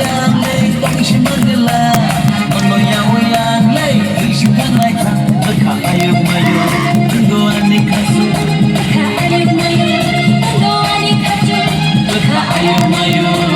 yang lei tong shi mandela Ono yang lei isu kan lai ta Baka ayuk mayu Tunggu ani kasu Baka ayuk mayu Tunggu ani kasu Baka ayuk mayu